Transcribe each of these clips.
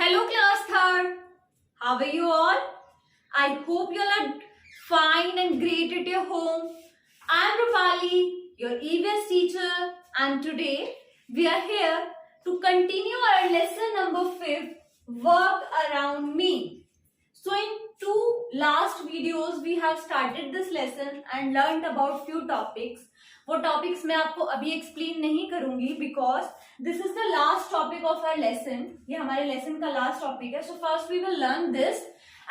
Hello class third. How are you all? I hope you all are fine and great at your home. I am Rupali, your EVS teacher, and today we are here to continue our lesson number 5, Work Around Me. So in two last videos we have started this lesson and learned about few topics. वो topics मैं आपको अभी explain नहीं करूंगी because this is the last topic of our lesson. ये हमारे lesson का last topic है. So first we will learn this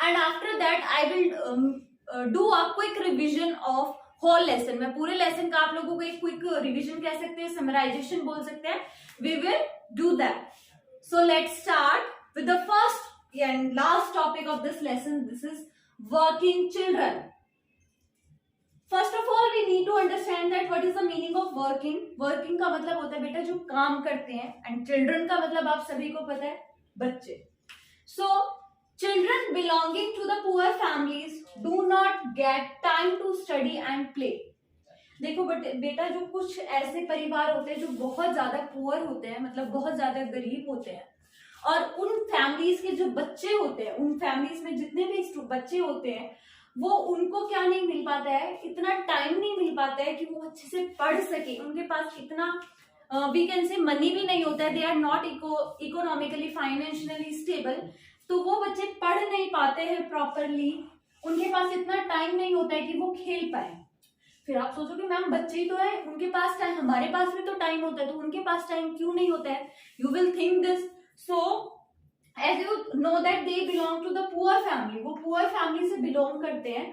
and after that I will do a quick revision of whole lesson. मैं पूरे lesson का आप लोगों को एक क्विक रिविजन कह सकते हैं, समराइजेशन बोल सकते हैं. We will do that. So let's start with the first and last topic of this lesson. This is working children. First of all we need to understand that what is the meaning of working. Working का मतलब होता है बेटा जो काम करते हैं, and children का मतलब आप सभी को पता है बच्चे. So children belonging to the poor families do not get time to study and play. देखो बेटा जो कुछ ऐसे परिवार होते हैं जो बहुत ज्यादा पुअर होते हैं, मतलब बहुत ज्यादा गरीब होते हैं, और उन फैमिलीज के जो बच्चे होते हैं, उन फैमिलीज में जितने भी बच्चे होते हैं, वो उनको क्या नहीं मिल पाता है, इतना टाइम नहीं मिल पाता है कि वो अच्छे से पढ़ सके. उनके पास इतना वी कैन से मनी भी नहीं होता है. They are not economically financially stable. तो वो बच्चे पढ़ नहीं पाते हैं प्रॉपरली. उनके पास इतना टाइम नहीं होता है कि वो खेल पाए. फिर आप सोचोगे मैम बच्चे ही तो है, उनके पास टाइम, हमारे पास भी तो टाइम होता है, तो उनके पास टाइम क्यों नहीं होता है. You will think this. So as you know that they belong to the poor family, वो poor family से belong करते हैं.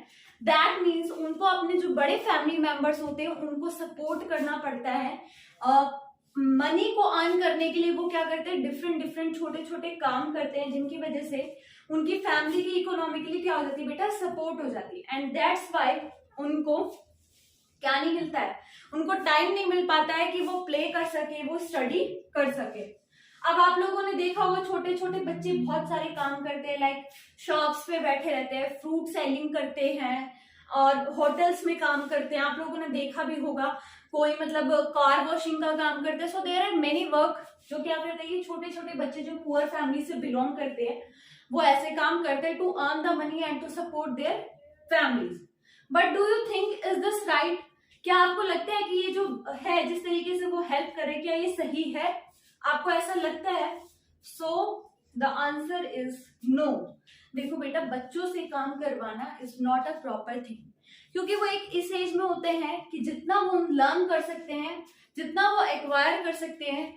That means उनको अपने जो बड़े family members होते हैं उनको support करना पड़ता है. मनी को अर्न करने के लिए वो क्या करते हैं, डिफरेंट छोटे छोटे काम करते हैं, जिनकी वजह से उनकी फैमिली की इकोनॉमिकली क्या हो जाती है बेटा, सपोर्ट हो जाती है. एंड दैट्स वाई उनको क्या नहीं मिलता है, उनको टाइम नहीं मिल पाता है कि वो प्ले कर सके, वो स्टडी कर सके. अब आप लोगों ने देखा होगा छोटे छोटे बच्चे बहुत सारे काम करते हैं, लाइक शॉप्स पे बैठे रहते हैं, फ्रूट सेलिंग करते हैं, और होटल्स में काम करते हैं. आप लोगों ने देखा भी होगा कोई मतलब कार वॉशिंग का काम करते हैं. So there are many work जो क्या करते हैं, ये छोटे छोटे बच्चे जो पुअर फैमिली से बिलोंग करते हैं वो ऐसे काम करते हैं to earn the money and to support their families. But do you think is this right? क्या आपको लगता है कि ये जो है जिस तरीके से वो हेल्प करे, क्या ये सही है? आपको ऐसा लगता है? So the answer is no. देखो बेटा बच्चों से काम करवाना is not a proper thing, क्योंकि वो एक इस एज में होते हैं कि जितना वो लर्न कर सकते हैं, जितना वो एक्वायर कर सकते हैं,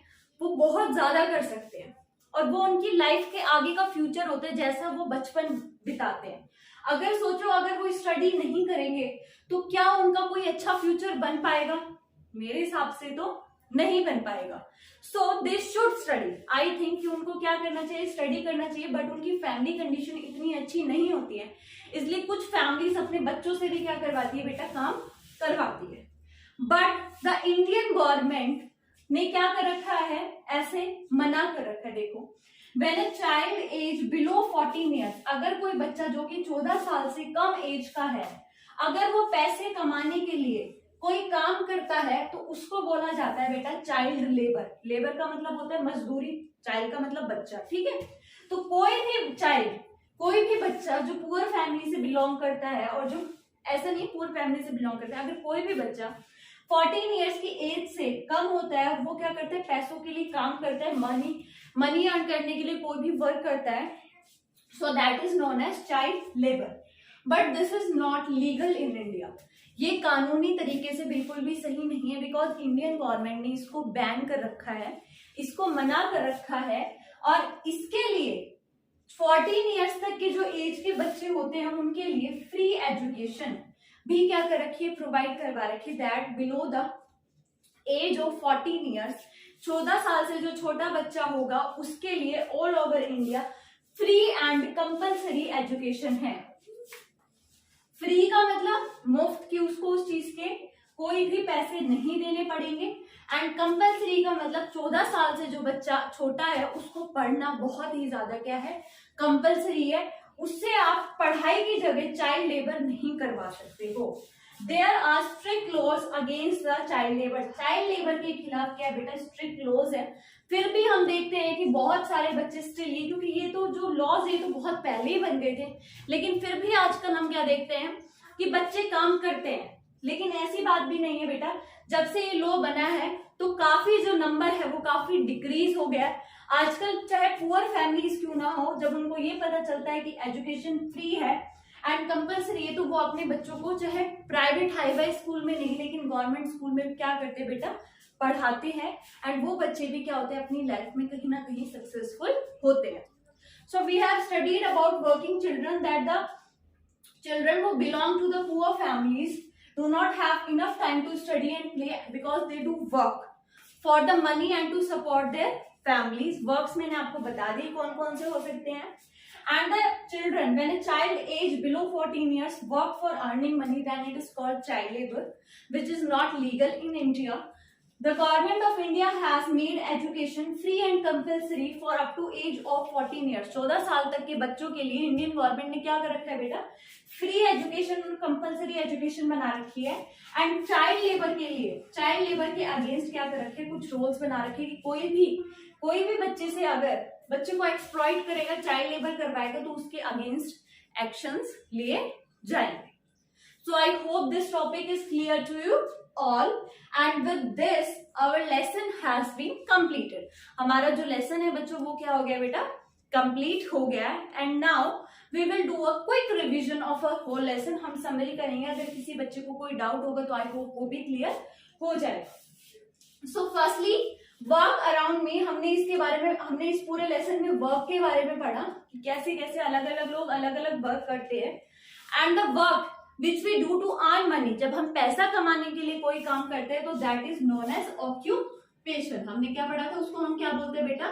वो बहुत ज्यादा कर सकते हैं, और वो उनकी लाइफ के आगे का फ्यूचर होता है जैसा वो बचपन बिताते हैं. अगर सोचो अगर वो स्टडी नहीं करेंगे तो क्या उनका कोई अच्छा फ्यूचर बन पाएगा? मेरे हिसाब से तो नहीं बन पाएगा. So they should study. I think कि उनको क्या करना चाहिए, स्टडी करना चाहिए. बट उनकी फैमिली कंडीशन इतनी अच्छी नहीं होती है, इसलिए कुछ फैमिलीज अपने बच्चों से भी क्या करवाती है बेटा, काम करवाती है. बट द इंडियन गवर्नमेंट ने क्या कर रखा है, ऐसे मना कर रखा है. देखो when a child age below 14 years, अगर कोई बच्चा जो कि 14 साल से कम एज का है, अगर वो पैसे कमाने के लिए कोई काम करता है तो उसको बोला जाता है बेटा चाइल्ड लेबर. लेबर का मतलब होता है मजदूरी, चाइल्ड का मतलब बच्चा. ठीक है, तो कोई भी चाइल्ड, कोई भी बच्चा जो पुअर फैमिली से बिलोंग करता है, और जो ऐसा नहीं पुअर फैमिली से बिलोंग करता है, अगर कोई भी बच्चा 14 ईयर्स की एज से कम होता है, वो क्या करता है, पैसों के लिए काम करता है, मनी अर्न करने के लिए कोई भी वर्क करता है. So that is known as child labour. But this is not legal in India. ये कानूनी तरीके से बिल्कुल भी सही नहीं है, बिकॉज इंडियन गवर्नमेंट ने इसको बैन कर रखा है, इसको मना कर रखा है. और इसके लिए 14 ईयर्स तक के जो एज के बच्चे होते हैं उनके लिए फ्री एजुकेशन भी क्या कर रखी है, प्रोवाइड करवा रखी है. That below the age of 14 years, 14 साल से जो छोटा बच्चा होगा उसके लिए all over India free and compulsory education है. फ्री का मतलब मुफ्त की, उसको उस चीज के कोई भी पैसे नहीं देने पड़ेंगे. एंड कंपल्सरी का मतलब 14 साल से जो बच्चा छोटा है उसको पढ़ना बहुत ही ज्यादा क्या है, कंपल्सरी है. उससे आप पढ़ाई की जगह चाइल्ड लेबर नहीं करवा सकते हो. There are strict laws against the child labour. Child labour के खिलाफ क्या बेटा स्ट्रिक्ट लॉज है। फिर भी हम देखते हैं कि बहुत सारे बच्चे स्टिल ये, क्योंकि ये तो जो लॉज ये तो बहुत पहले ही बन गए थे, लेकिन फिर भी आजकल हम क्या देखते हैं कि बच्चे काम करते हैं। लेकिन ऐसी बात भी नहीं है बेटा, जब से ये लॉ बना है तो काफी जो नंबर है वो काफी डिक्रीज हो गया है। आजकल चाहे पुअर फैमिलीज क्यों ना हो, जब उनको ये पता चलता है कि एजुकेशन फ्री है एंड कंपल्सरी है, तो वो अपने बच्चों को चाहे प्राइवेट हाई फाई स्कूल में नहीं लेकिन गवर्नमेंट स्कूल में क्या करते हैं बेटा, पढ़ाते हैं। एंड वो बच्चे भी क्या होते हैं अपनी लाइफ में कहीं ना कहीं सक्सेसफुल होते हैं। So we have studied about working children that the children who belong to the poor families do not have enough time to study and play because they do work for the money and to support their families. Works मैंने आपको बता दी कौन कौन से हो सकते हैं। And the children, when a child age below 14 years work for earning money, then it is called child labor, which is not legal in India. The government of India has made education free and compulsory for up to age of 14 years. 14 साल तक के बच्चों के लिए Indian government ने क्या कर रखा है बेटा, फ्री एजुकेशन और कंपल्सरी एजुकेशन बना रखी है। एंड चाइल्ड लेबर के लिए, चाइल्ड लेबर के अगेंस्ट क्या कर रखे, कुछ रूल्स बना रखे कि कोई भी बच्चे से अगर बच्चे को एक्सप्लॉइट करेगा, चाइल्ड लेबर करवाएगा, तो उसके अगेंस्ट एक्शंस लिए जाएंगे। So I hope this topic is clear to you all, and with this our lesson has been completed. हमारा जो लेसन है बच्चों वो क्या हो गया बेटा, कंप्लीट हो गया। And now we will do a quick revision of a whole lesson. हम समरी करेंगे, अगर किसी बच्चे को कोई डाउट होगा तो आई होप वो भी क्लियर हो जाएगा। So firstly work around me, हमने इसके बारे में, हमने इस पूरे लेसन में वर्क के बारे में पढ़ा कि कैसे कैसे अलग अलग लोग अलग अलग वर्क करते हैं। And the work which we do to earn money, जब हम पैसा कमाने के लिए कोई काम करते हैं तो that is known age occupation. हमने क्या पढ़ा था, उसको हम क्या बोलते हैं बेटा,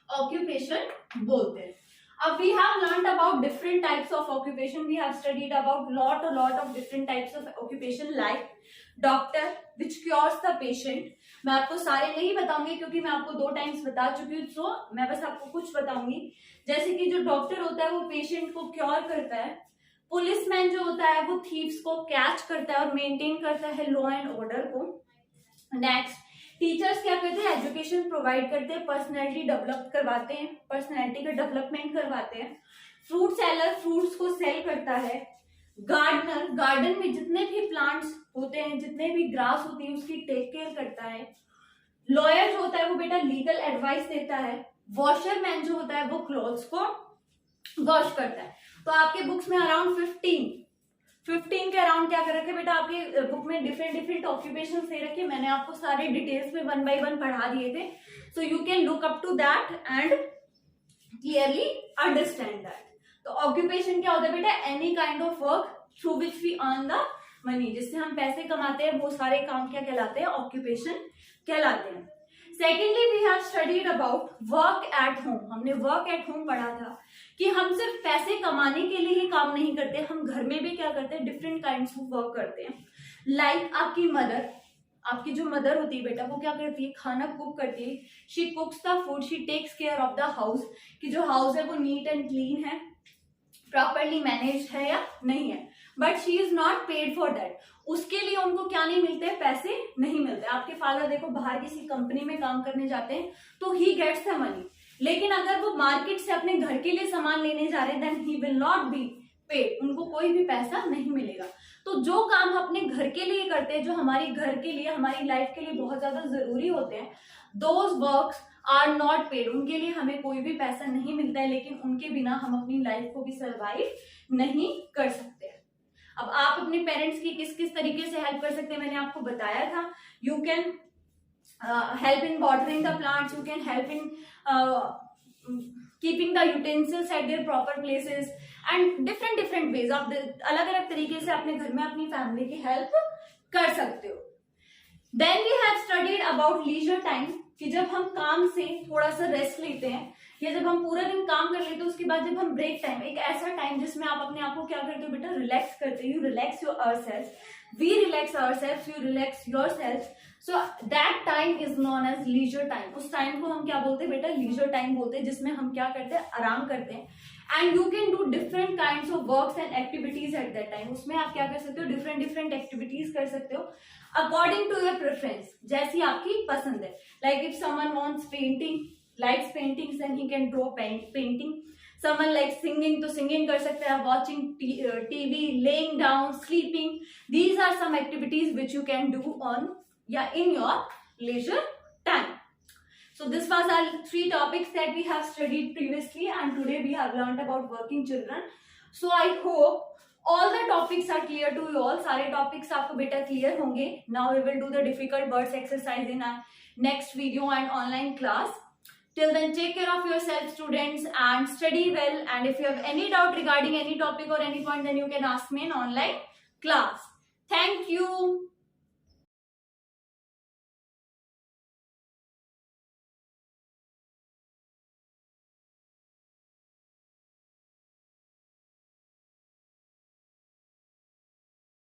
ऑक्यूपेशन बोलते हैं। अब we have learned about different types of occupation. We have studied about a lot of different types of occupation like doctor which cures the patient. मैं आपको सारे नहीं बताऊंगी क्योंकि मैं आपको 2 टाइम्स बता चुकी हूँ, सो मैं बस आपको कुछ बताऊंगी। जैसे कि जो डॉक्टर होता है वो पेशेंट को क्योर करता है। पुलिसमैन जो होता है वो थीव्स को कैच करता है और मेंटेन करता है लॉ एंड ऑर्डर को। नेक्स्ट, टीचर्स क्या करते हैं, एजुकेशन प्रोवाइड करते हैं, पर्सनैलिटी डेवलप करवाते हैं, पर्सनैलिटी का डेवलपमेंट करवाते हैं। फ्रूट सेलर फ्रूट्स को सेल करता है। गार्डनर गार्डन में जितने भी प्लांट्स होते हैं, जितने भी ग्रास होती है उसकी टेक केयर करता है। लॉयर जो होता है वो बेटा लीगल एडवाइस देता है। वॉशरमैन जो होता है वो क्लोथ्स को वॉश करता है। तो आपके बुक्स में अराउंड 15 के अराउंड क्या कर रखे बेटा, आपके बुक में डिफरेंट ऑक्यूपेशन दे रखे। मैंने आपको सारे डिटेल्स में 1 by 1 पढ़ा दिए थे, so you can look up to that and clearly understand that. तो ऑक्यूपेशन क्या होता है बेटा, any kind of work through which we earn the money, जिससे हम पैसे कमाते हैं, वो सारे काम क्या कहलाते हैं, ऑक्यूपेशन कहलाते हैं। Secondly we have studied about work at home. हमने वर्क एट होम पढ़ा था कि हम सिर्फ पैसे कमाने के लिए ही काम नहीं करते, हम घर में भी क्या करते हैं, डिफरेंट काइंड्स ऑफ वर्क करते हैं। लाइक आपकी मदर, आपकी जो मदर होती है बेटा वो क्या करती है, खाना कुक करती है। She cooks the food, she takes care of the house, कि जो हाउस है वो नीट एंड क्लीन है, प्रॉपरली मैनेज है या नहीं है। But she is not paid for that, उसके लिए उनको क्या नहीं मिलते, पैसे नहीं मिलते। आपके फादर देखो बाहर किसी कंपनी में काम करने जाते हैं तो ही गेट्स द मनी, लेकिन अगर वो मार्केट से अपने घर के लिए सामान लेने जा रहे हैं then he will not be paid, उनको कोई भी पैसा नहीं मिलेगा। तो जो काम हम अपने घर के लिए करते हैं, जो हमारी घर के लिए, हमारी लाइफ के लिए बहुत ज्यादा जरूरी होते हैं, those works are not paid, उनके लिए हमें कोई भी पैसा नहीं मिलता है, लेकिन उनके बिना हम अपनी लाइफ को भी सर्वाइव नहीं कर सकते। अब आप अपने पेरेंट्स की किस किस तरीके से हेल्प कर सकते हैं मैंने आपको बताया था। You can help in watering the plants, you can help in keeping the utensils eight there proper places and different ways. आप अलग अलग तरीके से अपने घर में अपनी फैमिली की हेल्प कर सकते हो। Then we have studied about leisure time, कि जब हम काम से थोड़ा सा रेस्ट लेते हैं या जब हम पूरा दिन काम कर लेते हैं उसके बाद जब हम ब्रेक टाइम, एक ऐसा टाइम जिसमें आप अपने आप को क्या करते हो बेटा, रिलैक्स करते हो। You relax yourself, we relax ourselves, you relax yourself, so that time is known as leisure time. उस टाइम को हम क्या बोलते हैं बेटा, लीजर टाइम बोलते हैं, जिसमें हम क्या करते हैं, आराम करते हैं। And you can do different kinds of works and activities at that time. उसमें आप क्या कर सकते हो, डिफरेंट डिफरेंट एक्टिविटीज कर सकते हो अकॉर्डिंग टू योर प्रेफरेंस, जैसी आपकी पसंद है. Like if someone wants painting, likes paintings, then he can draw painting. Someone likes singing, तो singing कर सकते हैं. Watching TV, laying down, sleeping. These are some activities which you can do on in your leisure time. So this was our 3 topics that we have studied previously, and today we have learned about working children. So I hope all the topics are clear to you all. सारे topics आपको बेटा clear होंगे. Now we will do the difficult words exercise in our next video and online class. Till then, take care of yourself, students, and study well. And if you have any doubt regarding any topic or any point, then you can ask me in online class. Thank you.